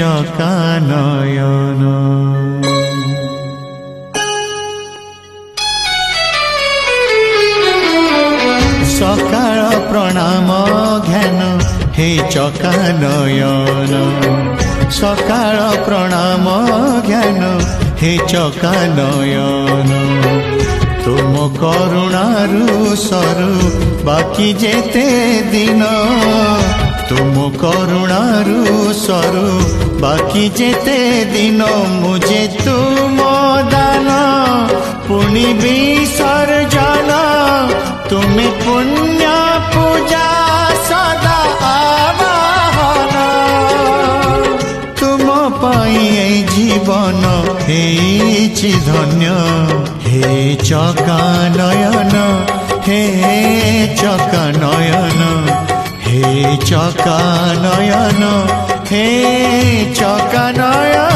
চকা নয়ন। সকাল প্রণাম জ্ঞান হে চকা নয়ন, সকাল প্রণাম জ্ঞান হে চকা নয়ন। তুম করুণারু সরু বাকি যেতে দিন, তুম করুণারু সরু বাকি যেতে দিন। মুঝে তুম দান পুনি বিসর্জন, তুমি পুণ্য পূজা সদা আবাহন। তুম পাই এই জীবন হেইছি ধন্য, হে চকা নয়ন, হে চকা নয়ন, হে চকা নয়ন, হে চকা নয়ন।